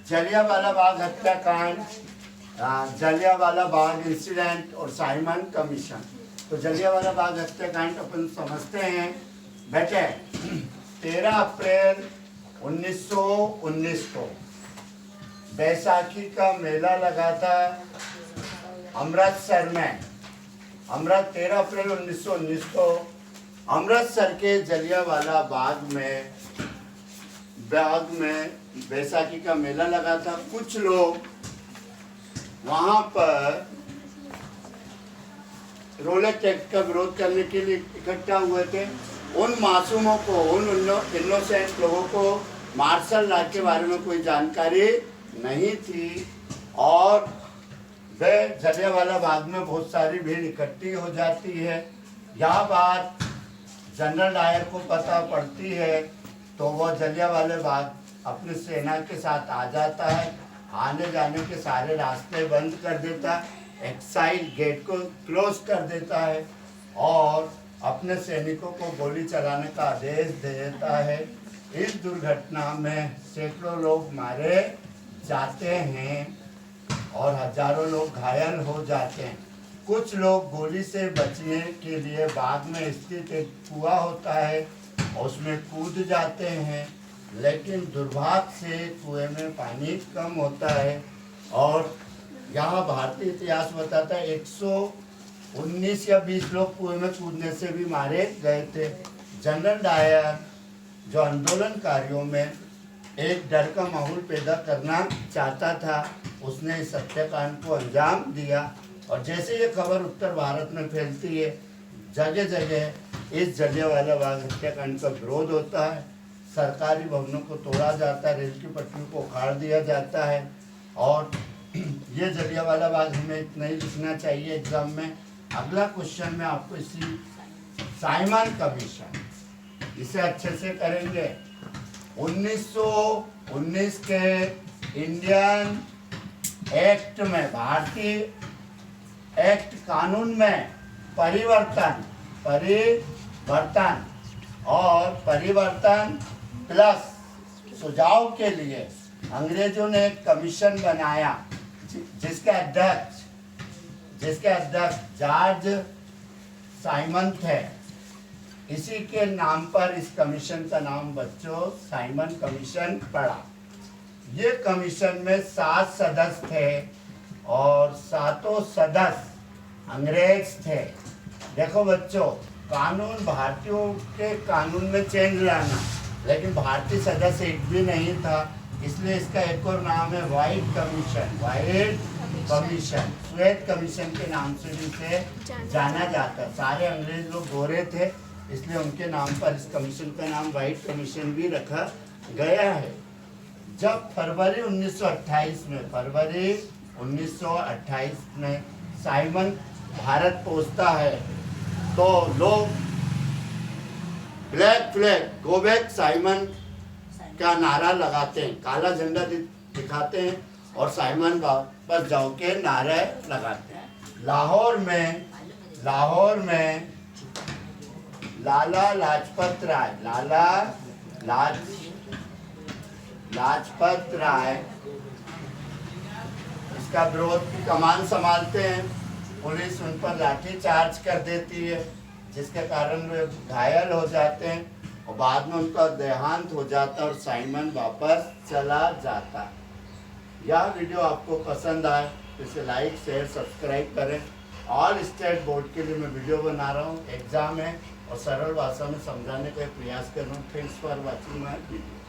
जलियांवाला बाग हत्याकांड, जलियांवाला बाग इंसिडेंट और Simon commission. तो जलियांवाला बाग हत्याकांड अपन समझते हैं बेटे। 13 अप्रैल 1919 को बैसाखी का मेला लगा था अमृतसर में। 13 अप्रैल 1919 को अमृतसर के जलियांवाला बाग में बैसाखी का मेला लगा था। कुछ लोग वहां पर रोलेट एक्ट का विरोध करने के लिए इकट्ठा हुए थे। उन मासूमों को, उन इनोसेंट लोगों को मार्शल लॉ के बारे में कोई जानकारी नहीं थी और वे जलियांवाला बाग में बहुत सारी भीड़ इकट्ठी हो जाती है। यह बात जनरल डायर को पता पड़ती है तो वह जलियांवाला बाग अपनी सेना के साथ आ जाता है। आने जाने के सारे रास्ते बंद कर देता है, एक्साइड गेट को क्लोज कर देता है और अपने सैनिकों को गोली चलाने का आदेश दे देता है। इस दुर्घटना में सैकड़ों लोग मारे जाते हैं और हजारों लोग घायल हो जाते हैं। कुछ लोग गोली से बचने के लिए बाग में स्थित एक कुआं होता है और उसमें कूद जाते हैं, लेकिन दुर्भाग्य से कुएं में पानी कम होता है। और यहाँ भारतीय इतिहास बताता है 119 या 20 लोग कुएं में कूदने से भी मारे गए थे। जनरल डायर जो आंदोलनकारियों में एक डर का माहौल पैदा करना चाहता था, उसने इस हत्याकांड को अंजाम दिया। और जैसे ये खबर उत्तर भारत में फैलती है, जगह जगह इस जलियांवाला बाग हत्याकांड का विरोध होता है। सरकारी भवनों को तोड़ा जाता है, रेल की पटरियों को उखाड़ दिया जाता है। और ये जलियांवाला बाग हमें इतना ही लिखना चाहिए एग्जाम में। अगला क्वेश्चन में आपको इसी साइमन कमीशन, इसे अच्छे से करेंगे। 1919 के इंडियन एक्ट में, भारतीय एक्ट कानून में परिवर्तन प्लस सुझाव के लिए अंग्रेजों ने एक कमीशन बनाया जिसके अध्यक्ष जॉर्ज साइमन थे। इसी के नाम पर इस कमीशन का नाम बच्चों साइमन कमीशन पड़ा। ये कमीशन में 7 सदस्य थे और 7 सदस्य अंग्रेज थे। देखो बच्चों, कानून भारतीयों के कानून में चेंज लाना, लेकिन भारतीय सदस्य एक भी नहीं था, इसलिए इसका एक और नाम है व्हाइट कमीशन, श्वेत कमीशन के नाम से भी इसे जाना जाता। सारे अंग्रेज लोग गोरे थे, इसलिए उनके नाम पर इस कमीशन का नाम व्हाइट कमीशन भी रखा गया है। जब फरवरी 1928 में साइमन भारत पहुंचता है तो लोग black flag, go back Simon का नारा लगाते हैं, काला झंडा दिखाते हैं और साइमन वापस जाओ के नारे लगाते हैं। लाहौर में लाला लाजपत राय इसका विरोध की कमान संभालते हैं। पुलिस उन पर लाठी चार्ज कर देती है, जिसके कारण वे घायल हो जाते हैं और बाद में उनका देहांत हो जाता है और साइमन वापस चला जाता है। यह वीडियो आपको पसंद आए तो इसे लाइक, शेयर, सब्सक्राइब करें। ऑल स्टेट बोर्ड के लिए मैं वीडियो बना रहा हूँ, एग्जाम है और सरल भाषा में समझाने का प्रयास कर रहा हूँ। Thanks for watching my video.